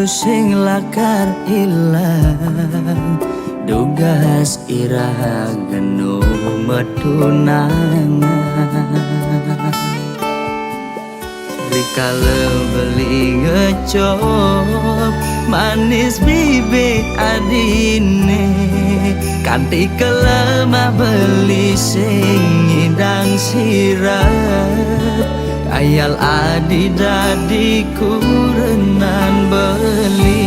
Waktu sing lakar ilang dugas ira genu metunangan Rikala beli ngecop manis bibit adine kanti kelemah beli sing ngidang sirah ayal adi dadi kurenan beli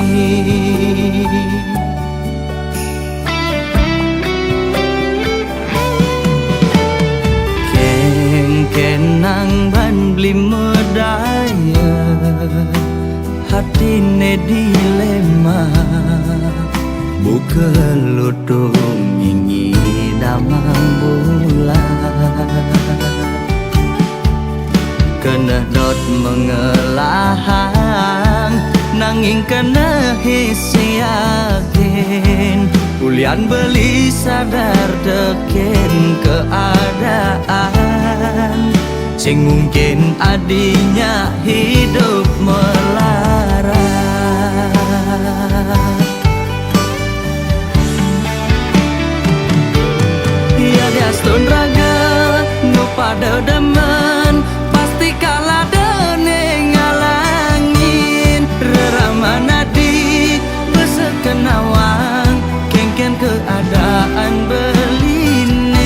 kenang ban beli medaya hatine dilema buka lutung ingi damang bulan kena dot mengelahang nanging kena hisi yakin ulian beli sadar teken keadaan sing mungkin adinya hidup melarat ya diastun raga nu pada demen kalah dene ngalangin reramana di besekenawang kengken keadaan beline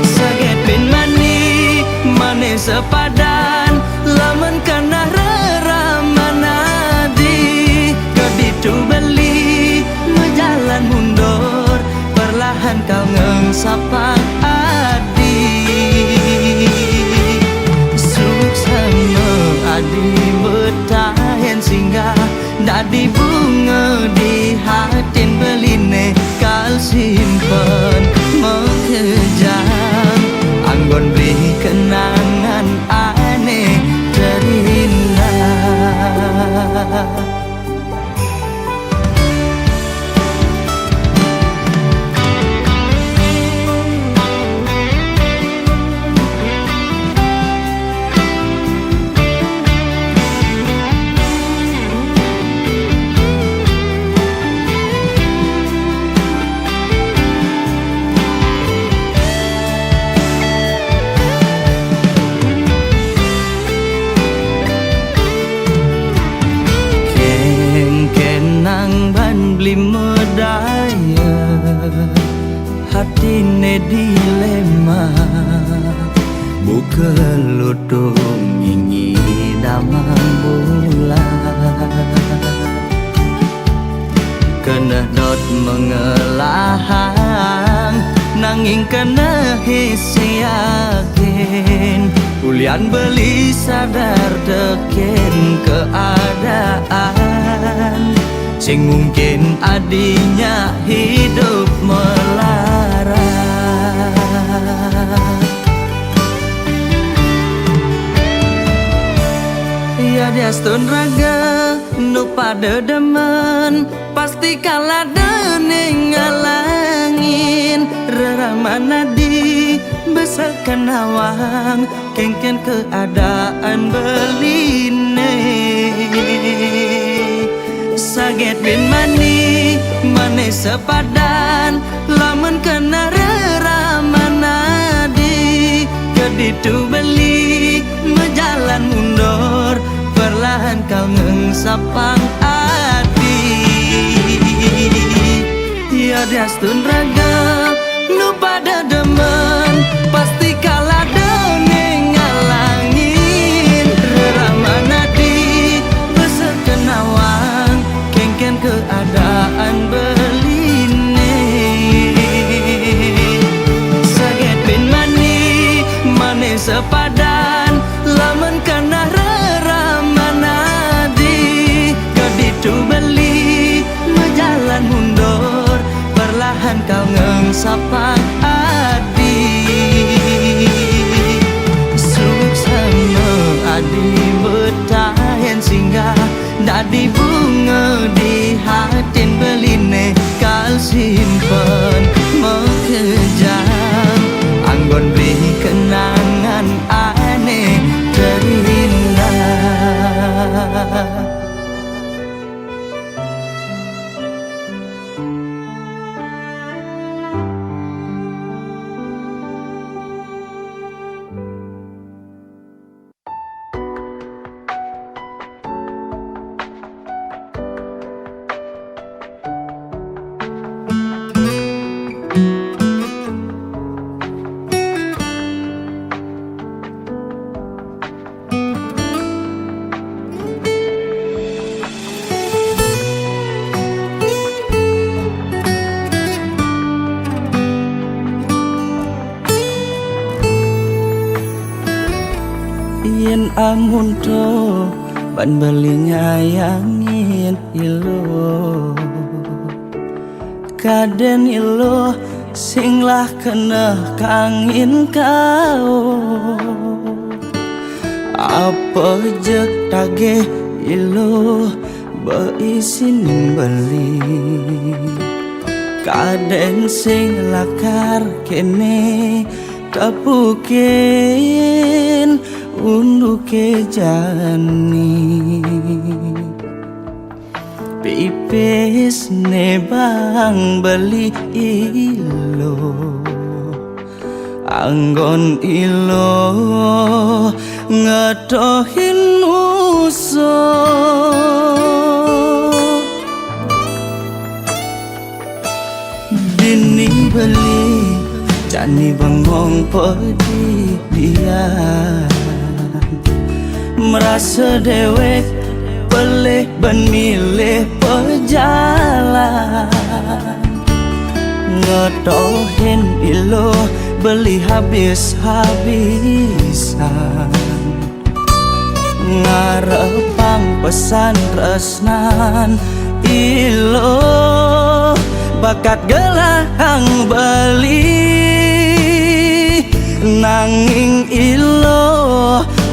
saget bin mani mane sepadan lamun kana reramana di keditu beli mejalan mundur perlahan kau ngengsapang adi bertahan singgah dadi bunga di hatin beline kal simpen mengejam anggon beri kenangan aneh terindah beli medaya hatine dilema buka lutung ingi damang bulan kena dot mengelahang nanging kena hisi yakin ulian beli sadar teken keadaan sing mungkin adinya hidup melarat ya diastun raga nu pada demen pasti kalah dene ngalangin reramana di besakan awang kengken keadaan beline saget bin mani mane sepadan lamun kena reramana di keditu beli mejalan mundur perlahan kau ngengsapang adi ya diastun raga nu pada demen pasti kalah dene ngalangin reramana di besekenawang kengken keadaan beline saget bin mani mane sepadan lamun kana reramana di keditu beli mejalan mundur perlahan kau ngengsapang adi suksana adi bertahan singgah dadi bunga di hatin beline kal simpen mengejam anggon beri kenangan aneh terindah amun to ban beli nyayangin ilo kaden ilo singlah kena kangin kau apa je tage ilo beisining beli kaden sing lakar kene kapukin unduke jani pipis ne bang beli ilo anggon ilo ngetohin uso dini beli jani bengong pedi dia merasa dewek pelih ban milih pejalan ngetohin ilo beli habis-habisan ngarepang pesan tresnan ilo bakat gelang beli nanging ilo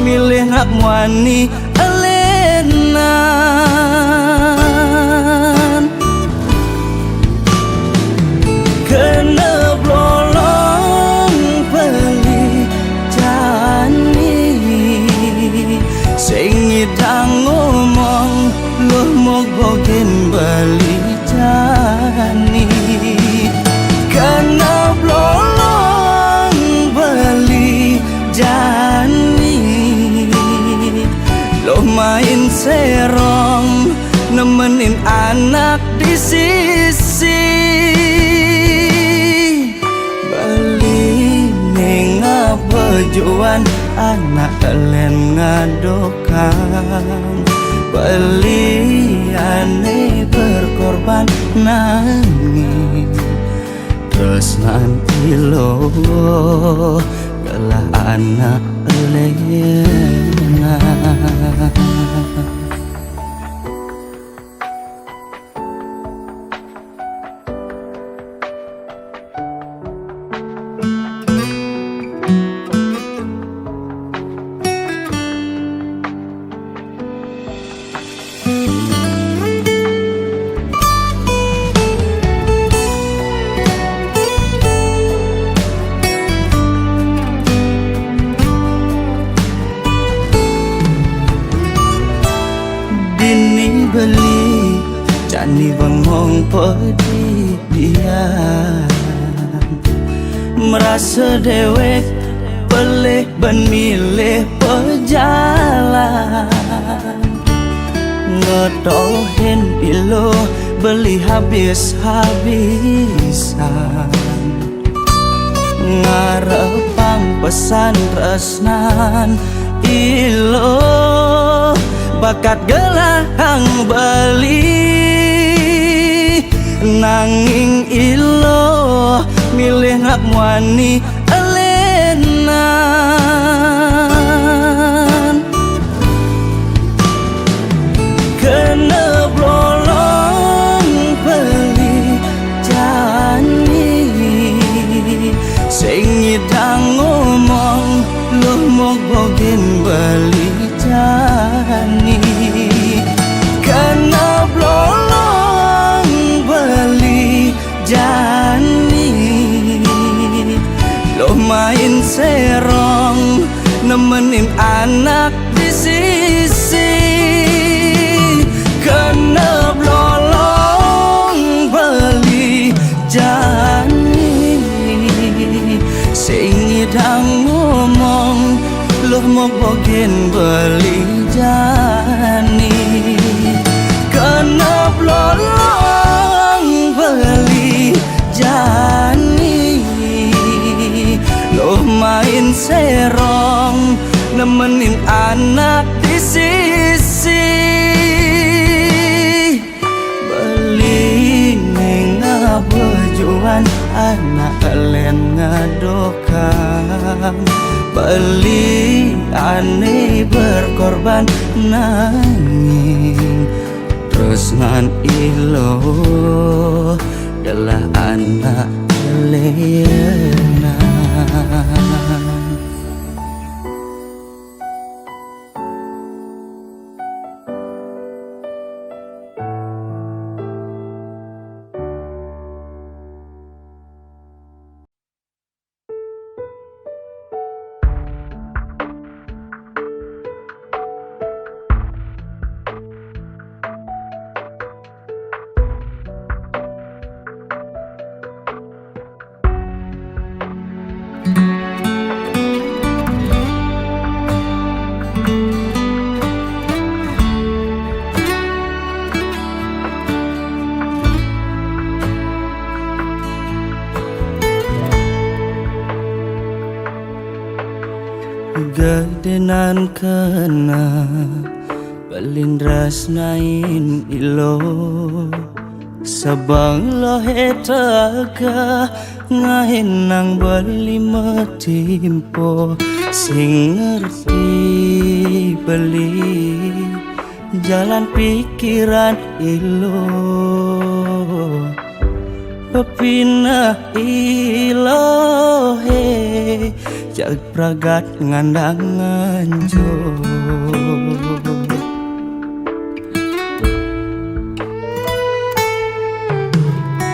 milih nak muani elenan kena blolong beli jani sing idang ngomong luh mogogen beli jani kena blolong beli jani lo main serong nemenin anak di sisi beli nenga bejuan anak kalian ngadokang beli ane berkorban nangis terus nanti lo gelah anak lena dini beli jani bengong pedi dia merasa dewek pelih ban milih pejalan ngetohin ilo beli habis-habisan ngarepang pesan tresnan ilo bakat gelang beli nanging ilo milih nak muani elenan kena blolong beli jani sing idang ngomong luh mogogen beli jani kena blolong beli jani lo main serong nemenin anak di sisi kena blolong beli jani sing idang ngomong luh mogogen beli jani kena blolong beli jani loh main serong nemenin anak di sisi beli nenga bejuan anak kalian ngadokan beli aneh berkorban nanging terus ngan ilo adalah anak kalian. Gadenan kena balindras nain ilo sabang lohe taga ngahin nang bali matimpo sing ngerti beli jalan pikiran ilo pepina ilo he jag pragat ngandangan jo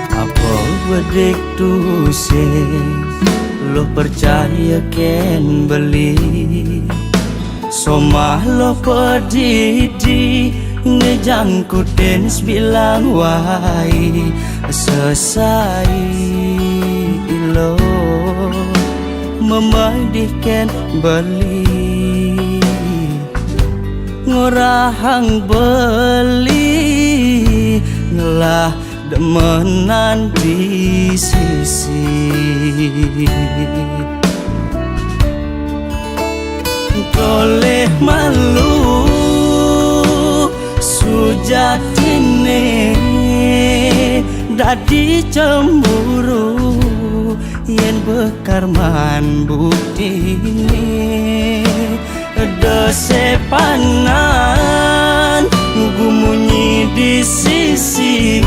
apa bedek tu se lo percaya ken beli somah lo pedidi ngejangku dens bilang wai selesai lo memadihkan beli ngorahang beli ngelah demenan di sisi toleh malu sujatine dadi cemburu yen bekarman buktine dosepanan gumunyi di sisi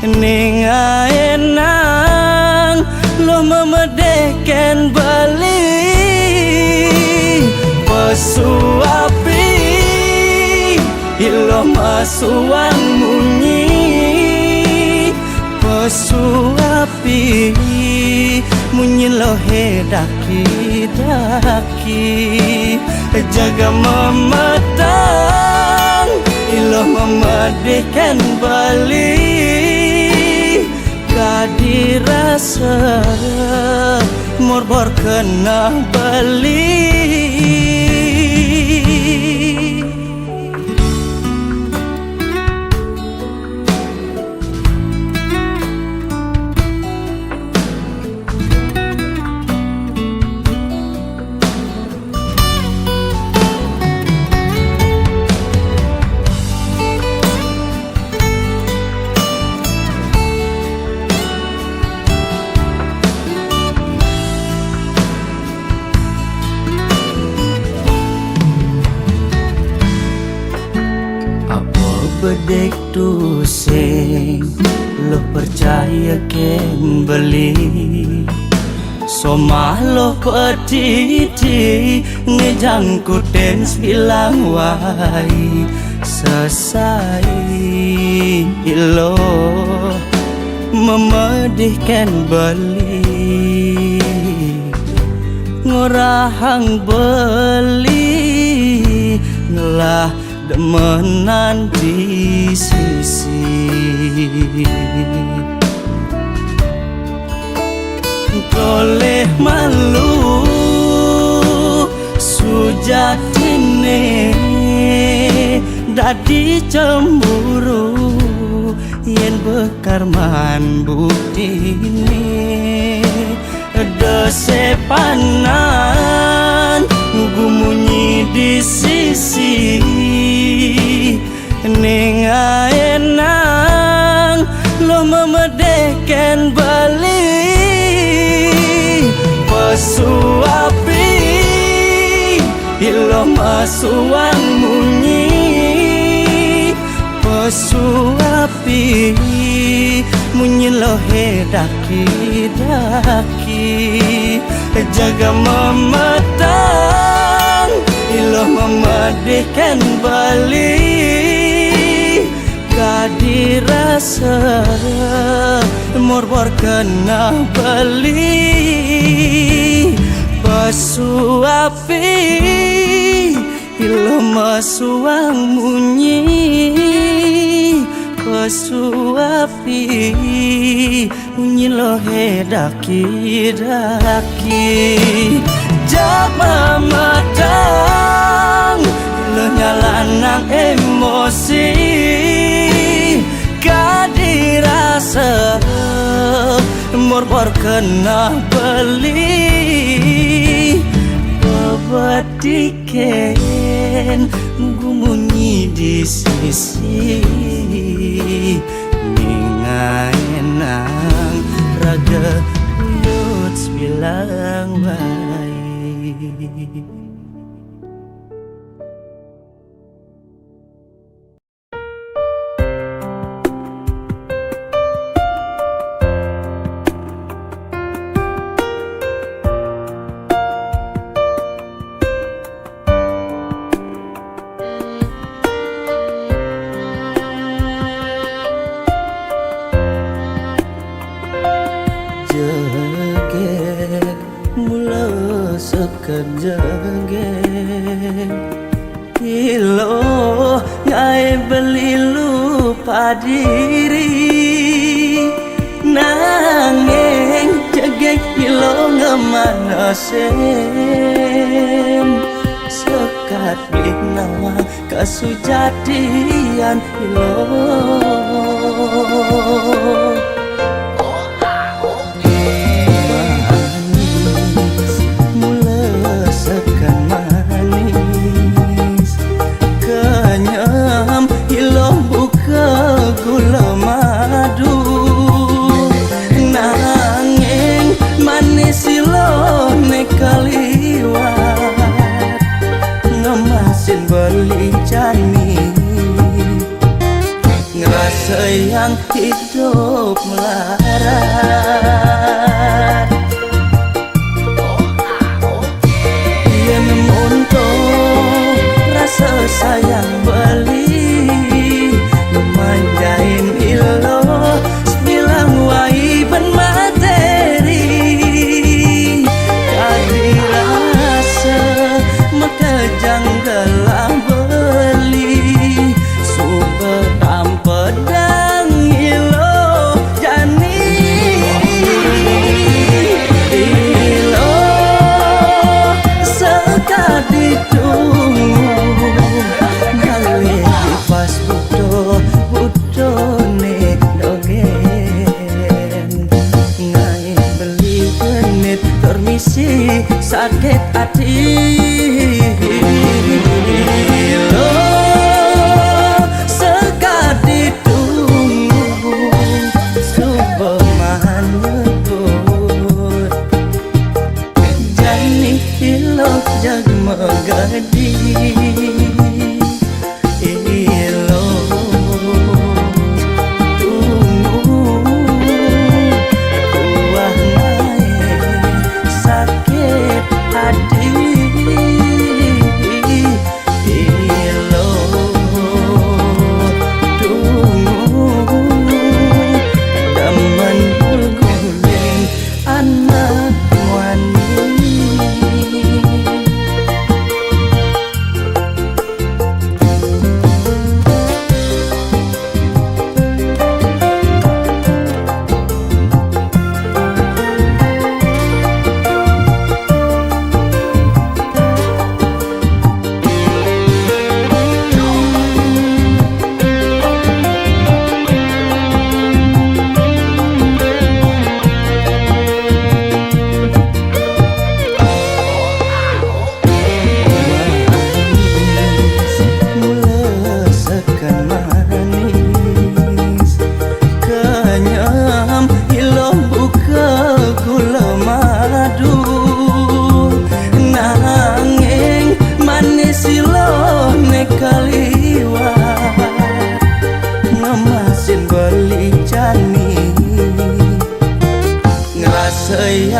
ning aenang lo memedeken bali pesuapi ilo masuang munyi pesuapi munyi lohe daki-daki jaga mematang ilo memadihkan bali kadi rasa morbor kena bali. Bedek tu sing lo percaya ken beli somah lo petiti ngejangku dens bilang wai selesai lo memedihkan beli ngorahang beli ngelah demenan di sisi toleh malu sujatine dadi cemburu yen bekarman buktine dosepanan gumunyi di sisi ning aenang lo memedek ken bali pesuapi ilo masuang munyi pesuapi munyi lohe daki-daki jaga memetang ilo memedikan bali kadirasa morbor kena bali pesuapi ilo masuang munyi pesuapi munyi lohe daki-daki jama matang ilo nyalanang emosi kadirasa morbor kena beli bebatiken gumunyi di sisi ningaenang raga uyut bilang baik. Jege ilo ngai beli lupa diri nanging jege ilo ngemanasen sekat beli nawang kasujatian ilo gula madu nanging manis ilo nekaliwat ngemasin beli jani ngerasa yang hidup melarat yen untuk rasa sayang beli manjain ilo sebilang waiban materi kadirasa maka janggalah beli suberam pedang ilo jani ilo sekaditunggu ngalih pas budone dogen ngai beli genit permisi sakit hati lo sekadi tunggu subeman nyebut jani ilo jag megadi sakit hati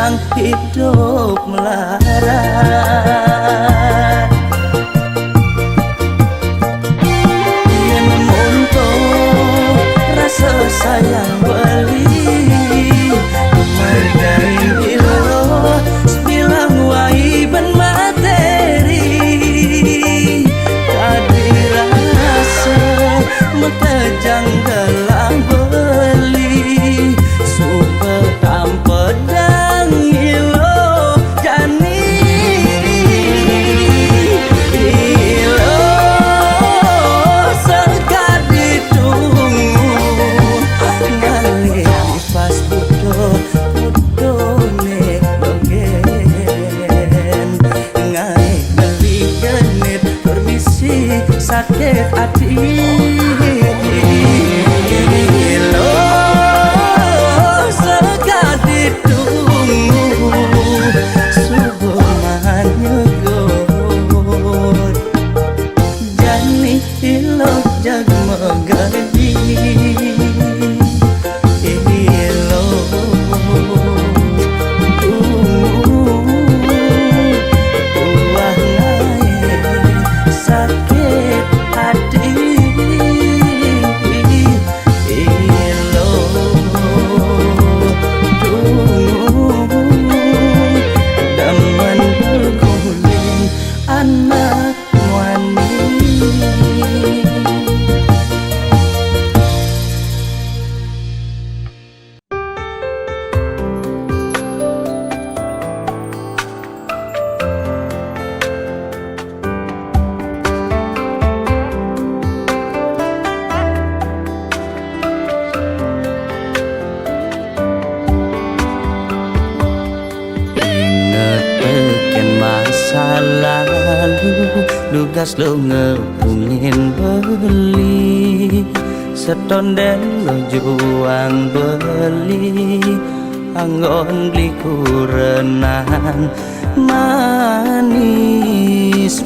yang hidup melarat. Ia memuntuk rasa sayang beli margarin ilo sebilang waiban materi. Tadi rasa makajang dalam beli super tanpa pedang ilo jani ilo sekat ditunggu ngalih di pas budo nek dogen ngalih beli genit permisi sakit hati. Dugas lo ngepungin beli setonden lo juang beli anggon beli kurenan manis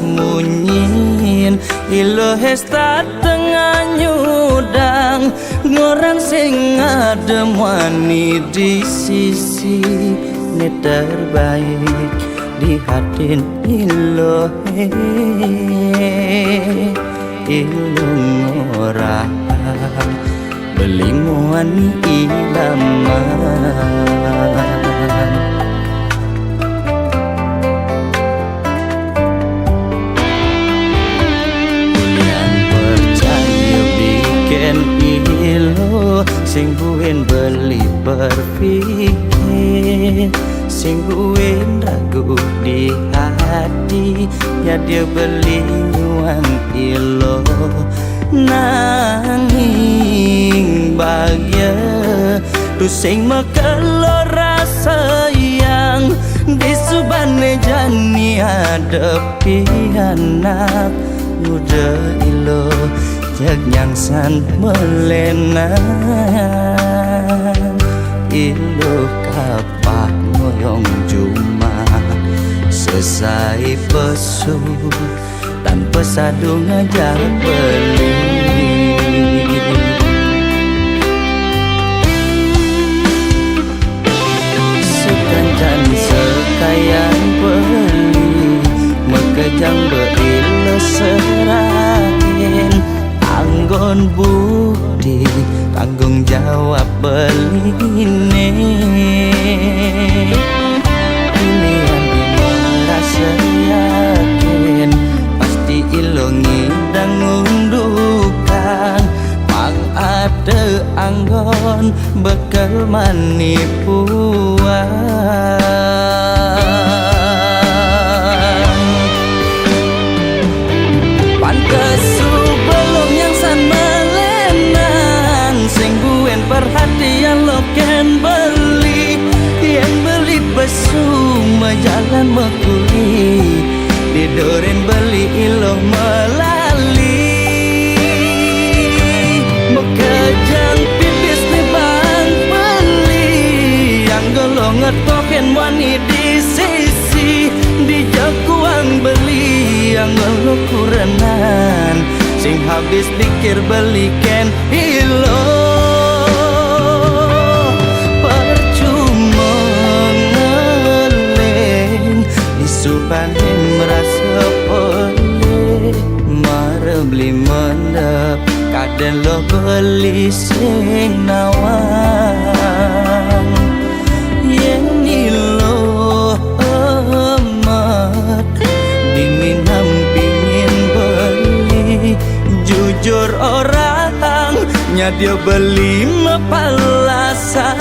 munyin ilo hesta tengah nyudang ngorang sing adem wani di sisi ne terbaik di hatin ilo ilo ngorang beli muan ilaman yang percaya bikin ilo sing buin beli berpikir sing buin ragu di hati ya dia beli nyuang ilo nanging bahagia tu sing mekelo rasa yang di subane jani hadapi anak muda ilo jag nyangsan melenan ilo kapak moyong cuma selesai pesu tanpa sadu ngajak beli sekancan sekayang beli mekejang beilo serahin anggon bukti tanggung jawab beli ini yang merasa yakin pasti ilongi dan ngundukan mang ada anggon bekal manipuan pantes sebelum yang san melenan sing buen perhatian lo ken beli yang beli besuma jalan mekuli didoren beli ilo melali mekejang pipis di bang beli yang golong ngetoken wani di sisi di jakuang beli yang golo kurenan sing habis pikir beli ken ilo percuma beli sing nawang yen nilo amat diminam pingin beli jujur orang nyadia beli mapalasan.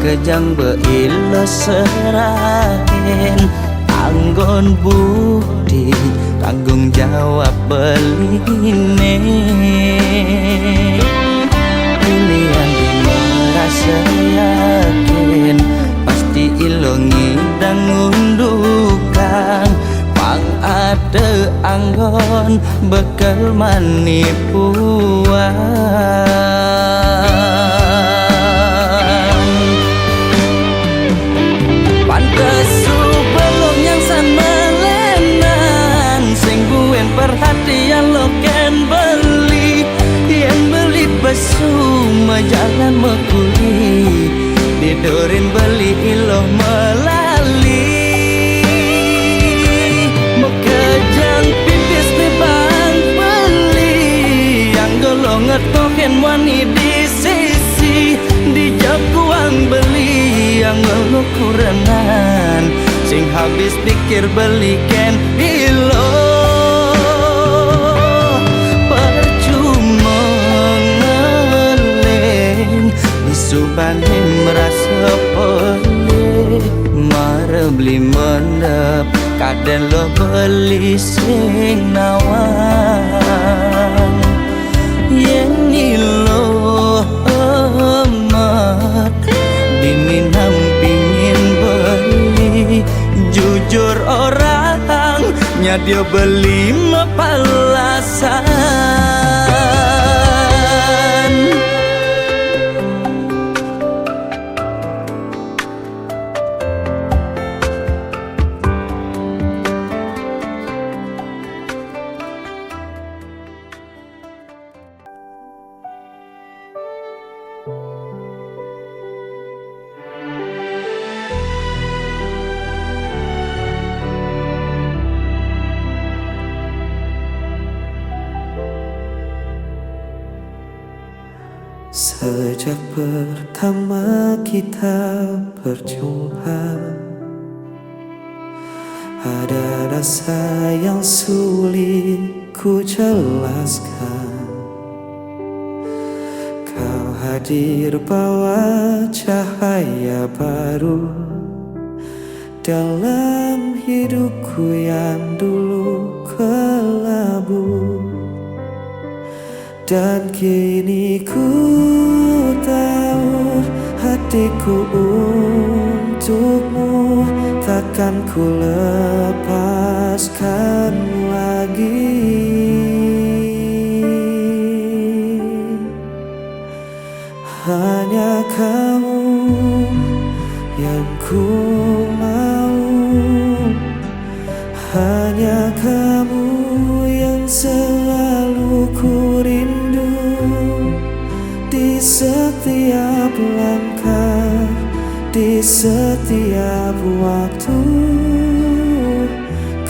Kejang beilo serahin anggon bukti tanggung jawab beline pilihan di merasa yakin pasti ilongi dan ngundukan pang ada anggon bekal manipuan. Perhatian lo ken beli yang beli besuma jalan mekuli didorin beli lo melali mekejang pipis di bang beli yang golong ngetoken wani di sisi di jakuang beli yang lo kurenan sing habis pikir beli ken ilo Subhanim merasa boleh mara beli mendep kadang lo beli sing nawang yen nilo amat diminam pingin beli jujur orang nyadia beli mapalasan. Sejak pertama kita berjumpa, ada rasa yang sulit ku jelaskan. Kau hadir bawa cahaya baru dalam hidupku yang dulu kelabu. Dan kini ku tahu hatiku untukmu takkan ku lepaskan lagi. Hanya kamu yang ku mau, hanya kamu yang selalu ku rindu. Di setiap langkah, di setiap waktu,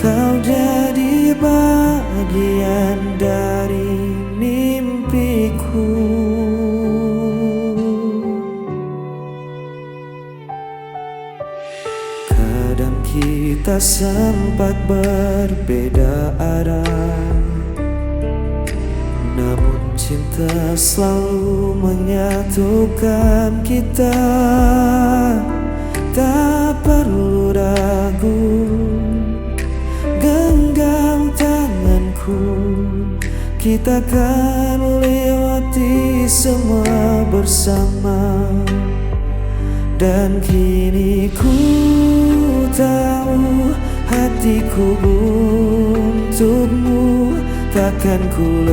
kau jadi bagian dari mimpiku. Kadang kita sempat berbeda arah, namun cinta selalu menyatukan kita. Tak perlu ragu, genggam tanganku, kita akan lewati semua bersama. Dan kini ku tahu hatiku untukmu takkan ku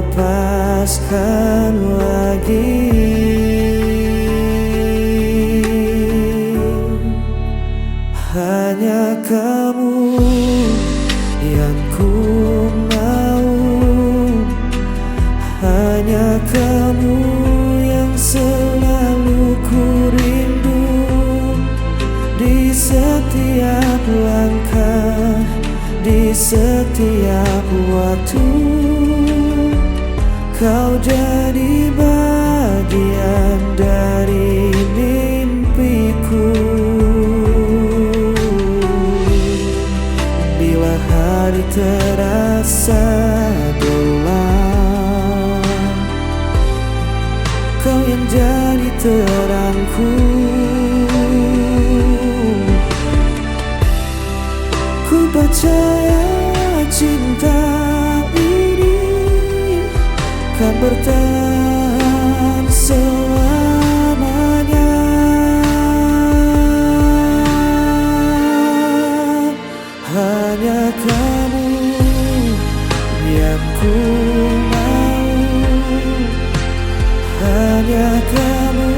lepaskan lagi. Hanya kamu yang ku mau, hanya kamu yang selalu ku rindu. Di setiap langkah, di setiap waktu, kau jadi bagian dari mimpiku. Bila hari terasa gelap, kau yang jadi terangku. Ku percaya cinta ini kan bertahan selamanya. Hanya kamu yang ku mau, hanya kamu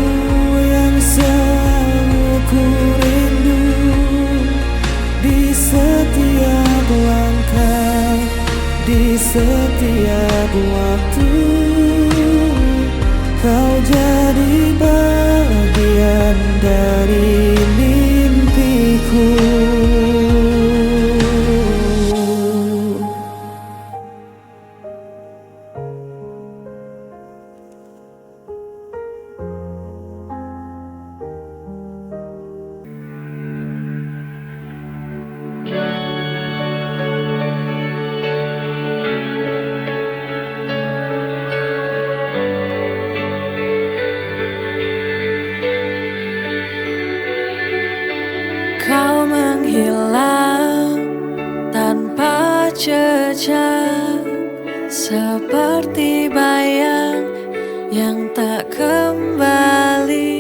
yang selalu ku rindu. Di setiap langkah, di setiap waktu, kau jadi bagian dari mimpiku. Kau menghilang tanpa jejak, seperti bayang yang tak kembali.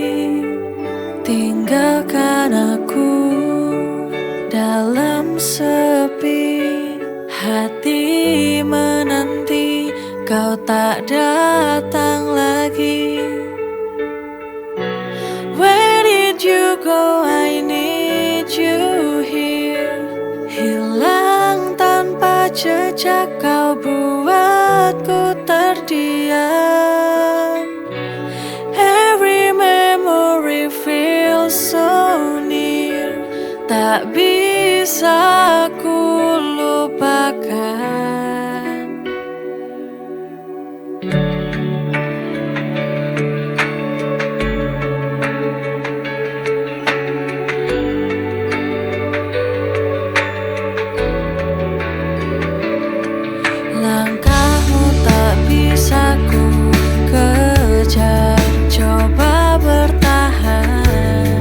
Tinggalkan aku dalam sepi, hati menanti kau tak datang lagi. Where did you go? I need you here. Hilang tanpa jejak, kau buatku terdiam. Every memory feels so near, tak bisa ku lupakan. Langkahmu tak bisa ku kejar, coba bertahan,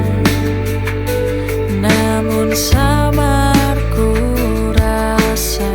namun samar ku rasa.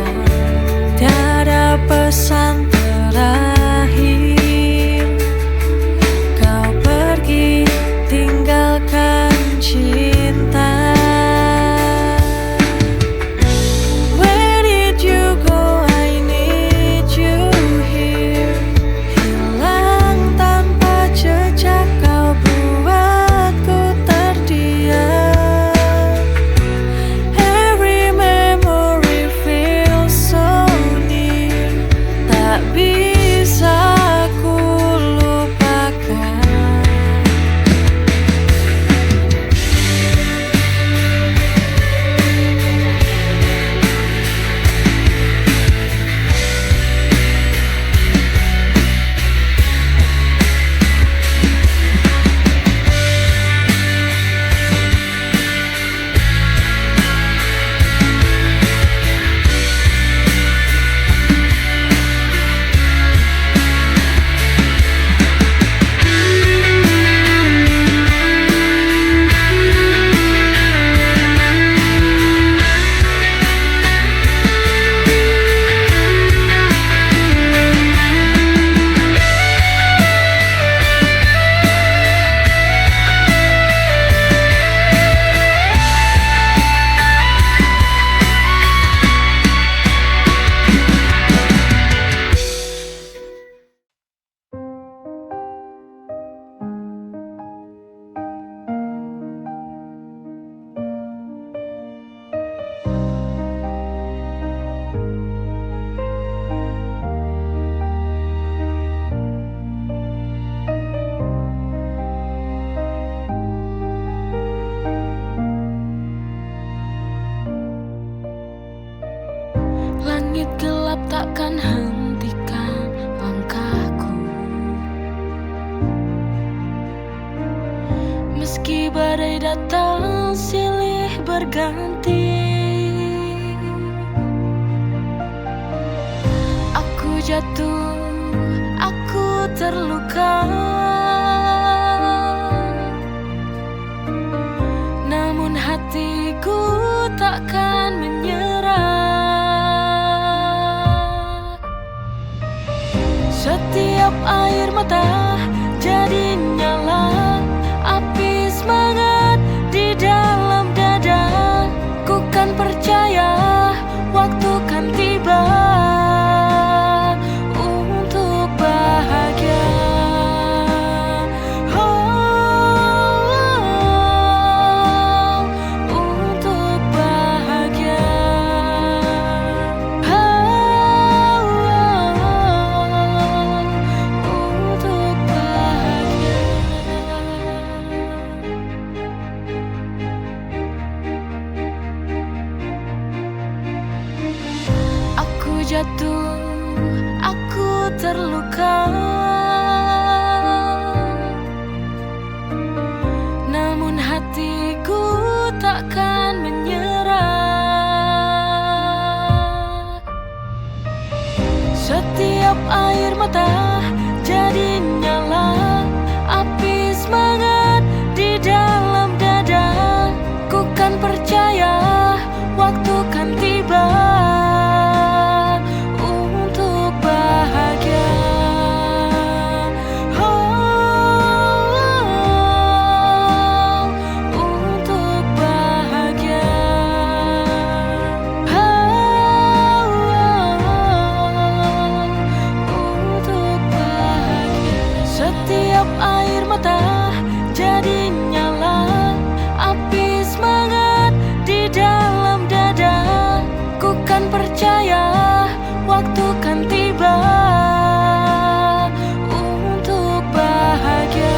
kan hentikan langkahku. Meski badai datang silih berganti, aku jatuh, aku terluka, namun hatiku takkan menyerah. Setiap air mata jadi nyala api semangat di dalam dada. Ku kan percaya waktu kan tiba untuk bahagia. Untuk bahagia. Untuk bahagia. Aku jatuh, aku terluka, namun hatiku takkan menyerah. Setiap air mata jadi nyala api semangat di dalam dada. Ku kan percaya waktu kan tiba untuk bahagia. Untuk bahagia. Untuk bahagia. Setiap air mata jadi nyala api semangat di dalam dada. Ku kan percaya waktu kan tiba untuk bahagia.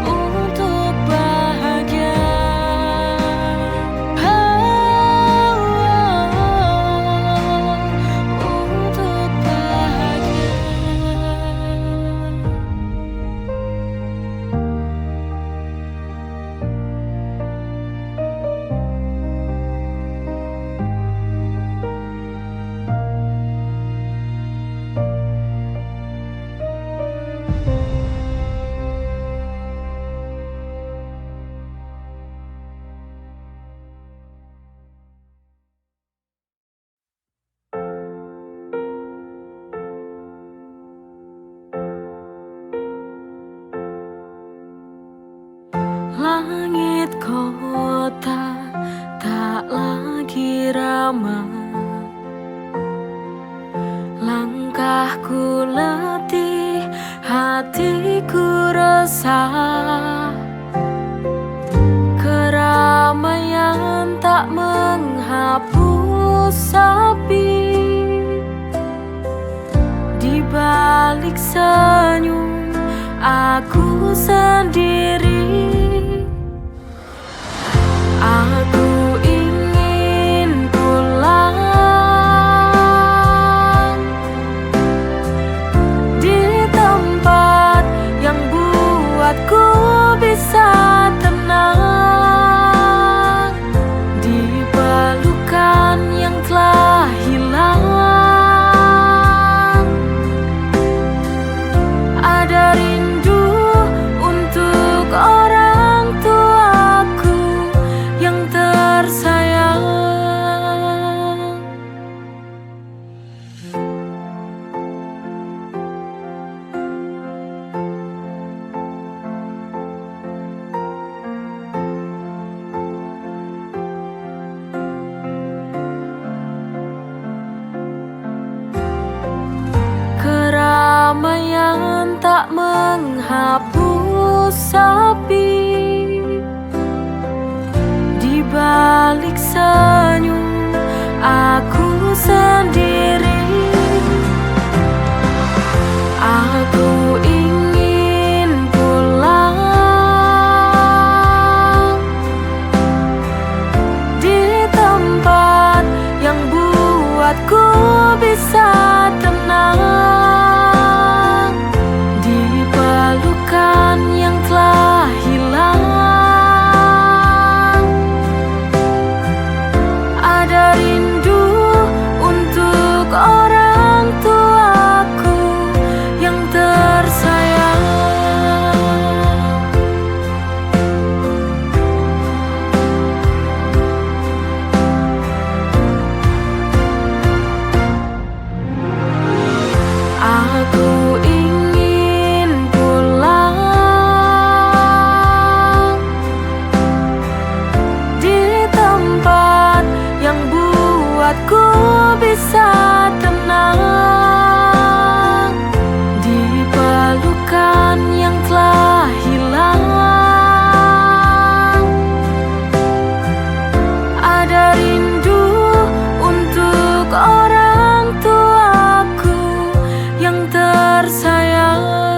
Untuk bahagia. Untuk bahagia. Langit kota tak lagi ramai, langkahku letih, hatiku resah. Keramaian tak menghapus sepi, di balik senyum aku sendiri. Aku ingin pulang di tempat yang buatku bisa tenang, di pelukan yang telah hilang. Ada rindu untuk orang tuaku yang tersayang. Keramaian tak menghapus sepi, di balik senyum aku sendiri. Aku ingin pulang tersayang.